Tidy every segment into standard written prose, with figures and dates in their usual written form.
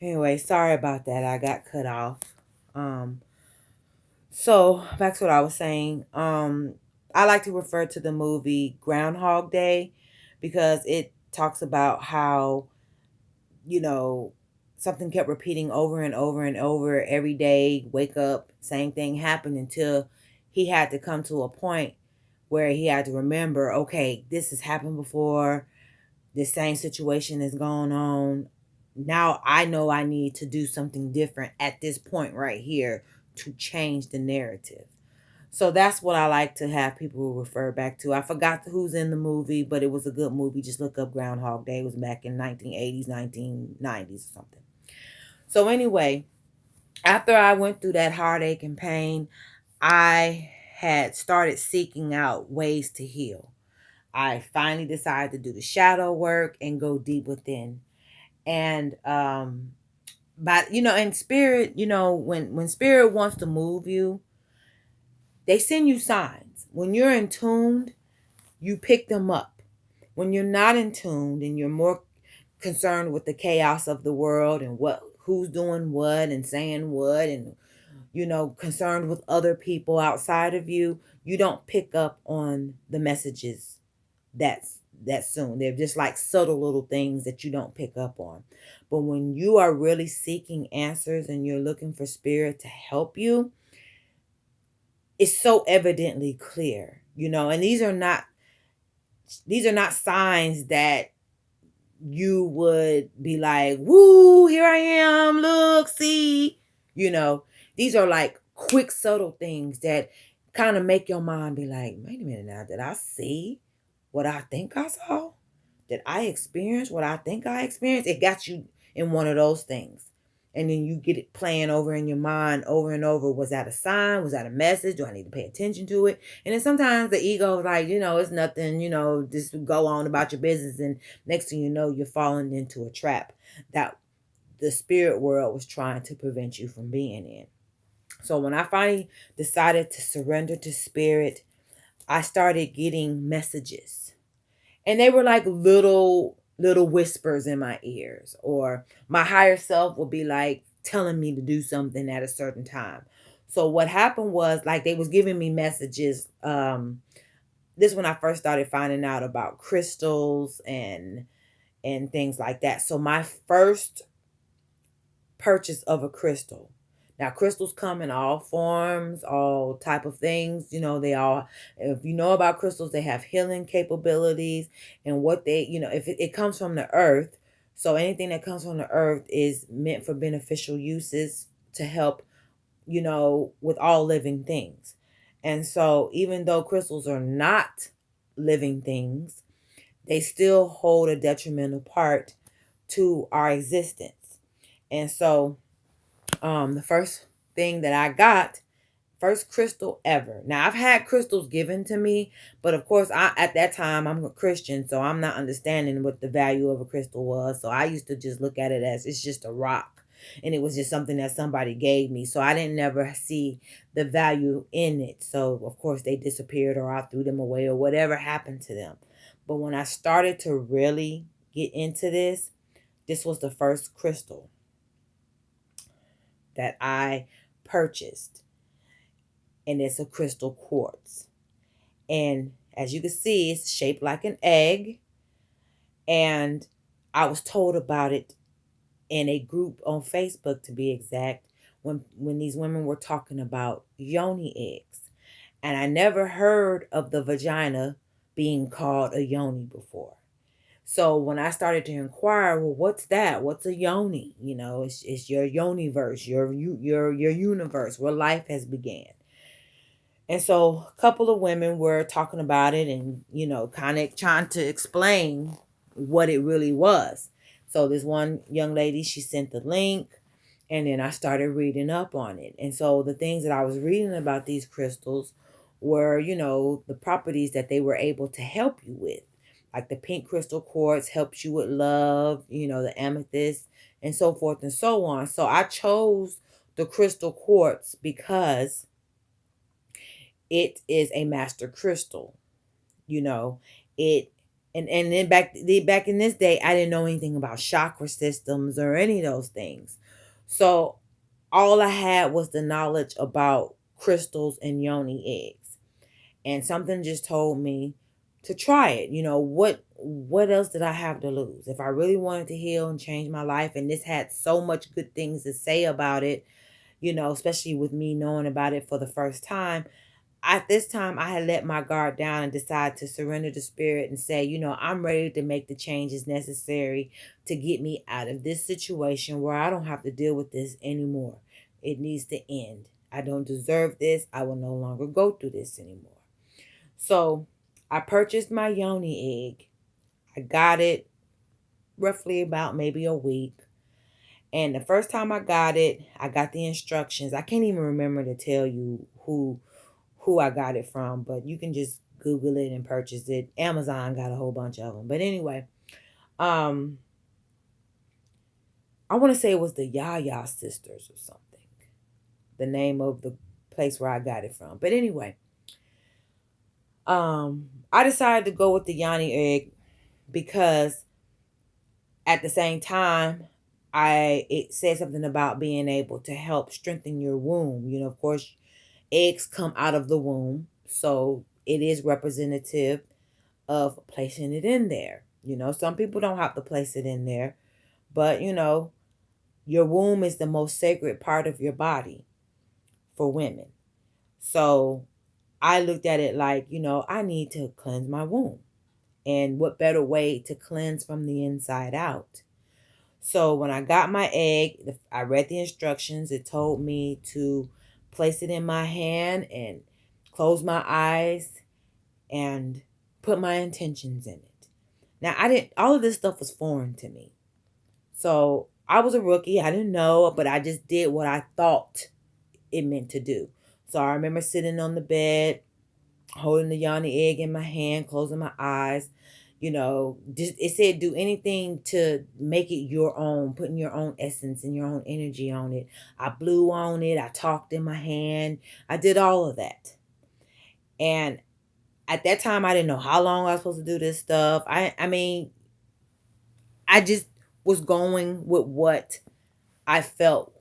Anyway, sorry about that. I got cut off. Um, so back to what I was saying. I like to refer to the movie Groundhog Day because it talks about how, you know, something kept repeating over and over and over every day, wake up, same thing happened until he had to come to a point where he had to remember, okay, this has happened before. This same situation is going on. Now I know I need to do something different at this point right here to change the narrative. So that's what I like to have people refer back to. I forgot who's in the movie, but it was a good movie. Just look up Groundhog Day. It was back in 1980s, 1990s or something. So anyway, after I went through that heartache and pain, I had started seeking out ways to heal. I finally decided to do the shadow work and go deep within. And but in spirit, when spirit wants to move you, they send you signs. When you're in tuned, you pick them up. When you're not in tuned and you're more concerned with the chaos of the world and who's doing what and saying what and concerned with other people outside of you, you don't pick up on the messages that's that soon. They're just like subtle little things that you don't pick up on. But when you are really seeking answers and you're looking for spirit to help you, it's so evidently clear, and these are not signs that you would be like, woo, here I am, look, see, you know, these are like quick, subtle things that kind of make your mind be like, wait a minute now, did I see what I think I saw? Did I experience what I think I experienced? It got you in one of those things. And then you get it playing over in your mind over and over. Was that a sign? Was that a message? Do I need to pay attention to it? And then sometimes the ego is like, it's nothing, just go on about your business. And next thing you know, you're falling into a trap that the spirit world was trying to prevent you from being in. So when I finally decided to surrender to spirit, I started getting messages. And they were like little whispers in my ears, or my higher self would be like telling me to do something at a certain time. So what happened was, like, they was giving me messages. This when I first started finding out about crystals and things like that. So my first purchase of a crystal. Now crystals come in all forms, all type of things. They all, if you know about crystals, they have healing capabilities, and what they, if it comes from the earth, so anything that comes from the earth is meant for beneficial uses to help, with all living things. And so even though crystals are not living things, they still hold a detrimental part to our existence. And so the first thing that I got, first crystal ever. Now I've had crystals given to me, but of course at that time I'm a Christian, so I'm not understanding what the value of a crystal was. So I used to just look at it as it's just a rock. And it was just something that somebody gave me. So I didn't never see the value in it. So of course they disappeared, or I threw them away, or whatever happened to them. But when I started to really get into this was the first crystal that I purchased, and it's a crystal quartz. And as you can see, it's shaped like an egg. And I was told about it in a group on Facebook, to be exact, when these women were talking about yoni eggs. And I never heard of the vagina being called a yoni before. So when I started to inquire, well, what's that? What's a yoni? It's your yoniverse, your universe where life has began. And so a couple of women were talking about it and, kind of trying to explain what it really was. So this one young lady, she sent the link, and then I started reading up on it. And so the things that I was reading about these crystals were, the properties that they were able to help you with. Like the pink crystal quartz helps you with love, the amethyst, and so forth and so on. So I chose the crystal quartz because it is a master crystal. It And then back in this day, I didn't know anything about chakra systems or any of those things. So all I had was the knowledge about crystals and yoni eggs. And something just told me to try it. What else did I have to lose? If I really wanted to heal and change my life, and this had so much good things to say about it, especially with me knowing about it for the first time. At this time, I had let my guard down and decided to surrender to spirit and say, I'm ready to make the changes necessary to get me out of this situation where I don't have to deal with this anymore. It needs to end. I don't deserve this. I will no longer go through this anymore. So I purchased my yoni egg. I got it roughly about maybe a week. And the first time I got it, I got the instructions. I can't even remember to tell you who I got it from, but you can just Google it and purchase it. Amazon got a whole bunch of them. But anyway, I want to say it was the Yaya sisters or something. The name of the place where I got it from. But anyway, I decided to go with the yoni egg because at the same time, it said something about being able to help strengthen your womb. Of course, eggs come out of the womb, so it is representative of placing it in there. Some people don't have to place it in there, but your womb is the most sacred part of your body for women. So I looked at it like, I need to cleanse my womb. And what better way to cleanse from the inside out? So when I got my egg, I read the instructions. It told me to place it in my hand and close my eyes and put my intentions in it. Now, all of this stuff was foreign to me. So I was a rookie. I didn't know, but I just did what I thought it meant to do. So I remember sitting on the bed, holding the yoni egg in my hand, closing my eyes. It said do anything to make it your own, putting your own essence and your own energy on it. I blew on it. I talked in my hand. I did all of that. And at that time, I didn't know how long I was supposed to do this stuff. I mean, I just was going with what I felt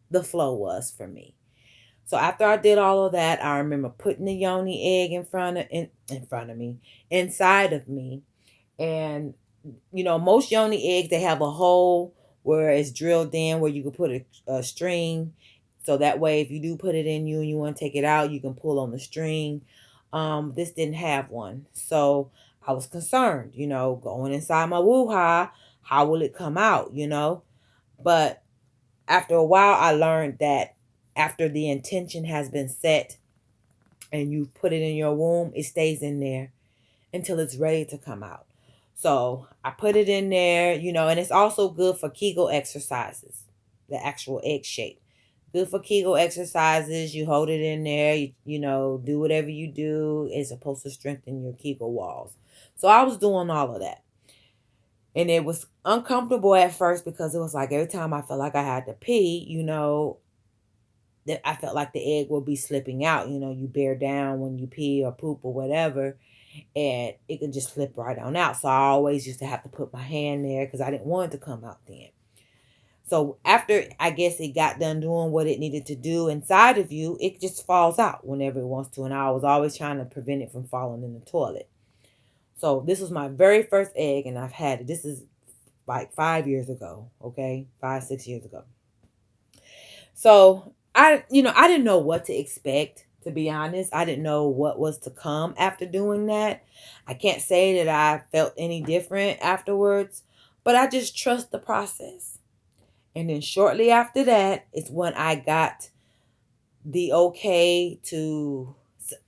the flow was for me. So after I did all of that, I remember putting the yoni egg in front of me, inside of me. And most yoni eggs, they have a hole where it's drilled in where you can put a string. So that way, if you do put it in you and you want to take it out, you can pull on the string. This didn't have one. So I was concerned, going inside my woo-ha, how will it come out, But after a while, I learned that after the intention has been set and you put it in your womb, it stays in there until it's ready to come out. So I put it in there, and it's also good for Kegel exercises, the actual egg shape. Good for Kegel exercises. You hold it in there, do whatever you do. It's supposed to strengthen your Kegel walls. So I was doing all of that. And it was uncomfortable at first because it was like every time I felt like I had to pee, that I felt like the egg would be slipping out. You bear down when you pee or poop or whatever, and it could just slip right on out. So I always used to have to put my hand there because I didn't want it to come out then. So after, I guess, it got done doing what it needed to do inside of you, it just falls out whenever it wants to. And I was always trying to prevent it from falling in the toilet. So this was my very first egg, and I've had it. This is like 5 years ago, okay? 5, 6 years ago. So I didn't know what to expect, to be honest. I didn't know what was to come after doing that. I can't say that I felt any different afterwards, but I just trust the process. And then shortly after that is when I got the okay to,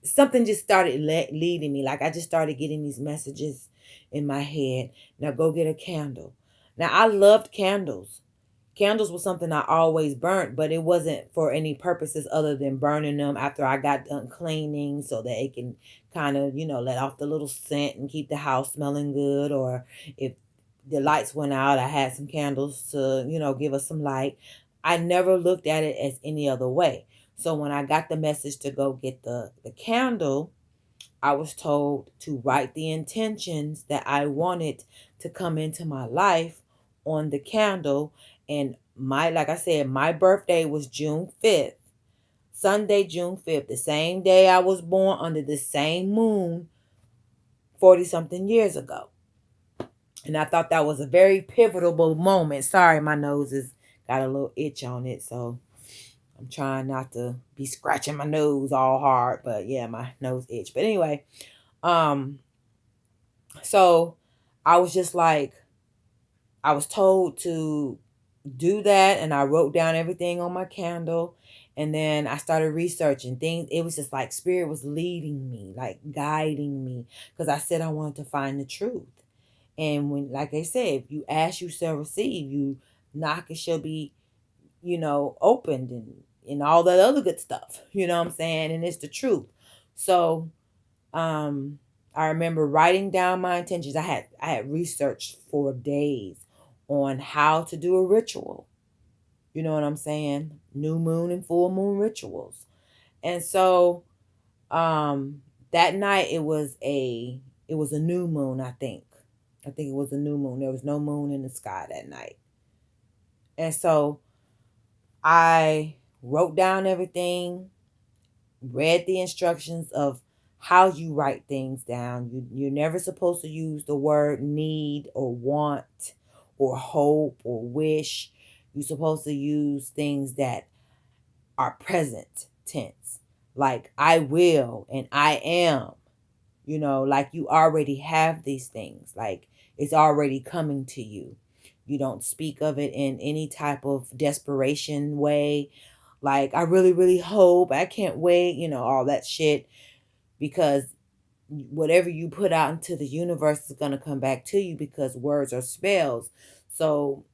something just started leading me. Like I just started getting these messages in my head. Now go get a candle. Now I loved candles. Candles was something I always burnt, but it wasn't for any purposes other than burning them after I got done cleaning so that it can kind of, let off the little scent and keep the house smelling good. Or if the lights went out, I had some candles to, give us some light. I never looked at it as any other way. So when I got the message to go get the candle, I was told to write the intentions that I wanted to come into my life on the candle. And like I said, my birthday was June 5th. Sunday, June 5th, the same day I was born under the same moon 40 something years ago. And I thought that was a very pivotal moment. Sorry, my nose has got a little itch on it. So I'm trying not to be scratching my nose all hard. But yeah, my nose itch. But anyway, so I was just like, I was told to do that, and I wrote down everything on my candle, and then I started researching things. It was just like spirit was leading me, like guiding me, because I said I wanted to find the truth. And when, like I said, if you ask, you shall receive. You knock, it shall be, opened, and all that other good stuff. You know what I'm saying? And it's the truth. So I remember writing down my intentions. I had researched for days on how to do a ritual. You know what I'm saying? New moon and full moon rituals. And so that night it was a new moon, I think. I think it was a new moon. There was no moon in the sky that night. And so I wrote down everything, read the instructions of how you write things down. You're never supposed to use the word need or want or hope or wish. You're supposed to use things that are present tense, like I will and I am. Like you already have these things, like it's already coming to you. You don't speak of it in any type of desperation way, like I really, really hope, I can't wait, all that shit, because whatever you put out into the universe is going to come back to you, because words are spells. So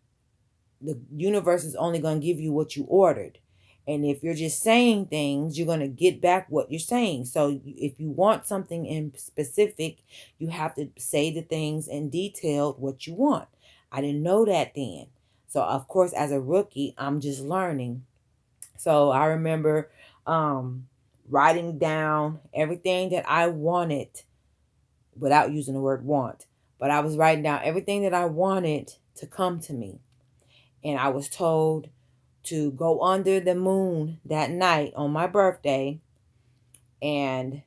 the universe is only going to give you what you ordered. And if you're just saying things, you're going to get back what you're saying. So if you want something in specific, you have to say the things in detail what you want. I didn't know that then. So of course, as a rookie, I'm just learning. So I remember writing down everything that I wanted without using the word want. But I was writing down everything that I wanted to come to me. And I was told to go under the moon that night on my birthday and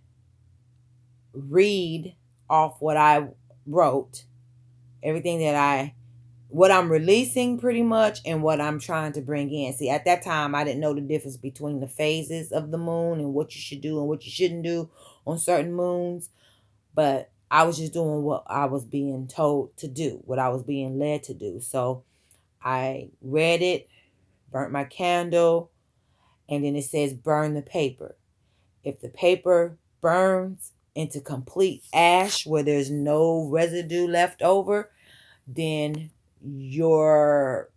read off what I wrote, everything what I'm releasing pretty much, and what I'm trying to bring in. See, at that time, I didn't know the difference between the phases of the moon and what you should do and what you shouldn't do on certain moons. But I was just doing what I was being told to do, what I was being led to do. So I read it, burnt my candle, and then it says burn the paper. If the paper burns into complete ash where there's no residue left over, then your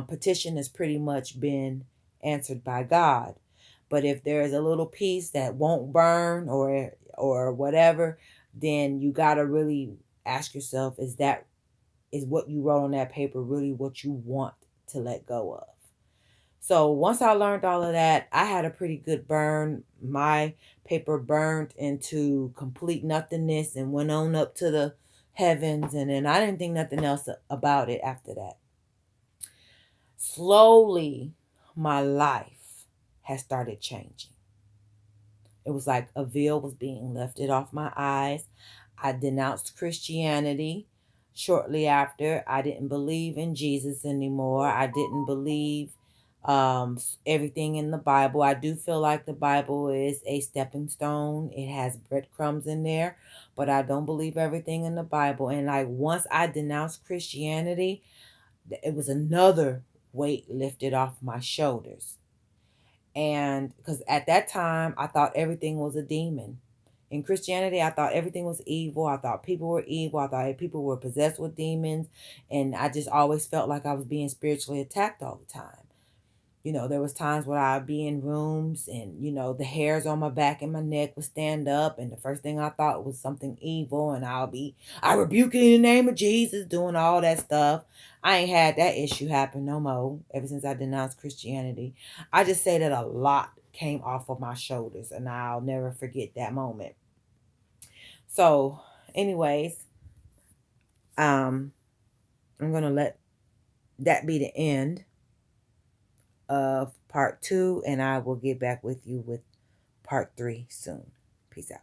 petition has pretty much been answered by God. But if there's a little piece that won't burn or whatever, then you got to really ask yourself, is what you wrote on that paper really what you want to let go of? So once I learned all of that, I had a pretty good burn. My paper burned into complete nothingness and went on up to the heavens. And then I didn't think nothing else about it after that. Slowly, my life has started changing. It was like a veil was being lifted off my eyes. I denounced Christianity. Shortly after, I didn't believe in Jesus anymore. I didn't believe everything in the Bible. I do feel like the Bible is a stepping stone. It has breadcrumbs in there, but I don't believe everything in the Bible. And like once I denounced Christianity, it was another weight lifted off my shoulders. And because at that time, I thought everything was a demon. In Christianity, I thought everything was evil. I thought people were evil. I thought people were possessed with demons. And I just always felt like I was being spiritually attacked all the time. There was times where I'd be in rooms and, the hairs on my back and my neck would stand up. And the first thing I thought was something evil. And I rebuke it in the name of Jesus, doing all that stuff. I ain't had that issue happen no more ever since I denounced Christianity. I just say that a lot came off of my shoulders, and I'll never forget that moment. So, anyways, I'm gonna let that be the end of part 2, and I will get back with you with part 3 soon. Peace out.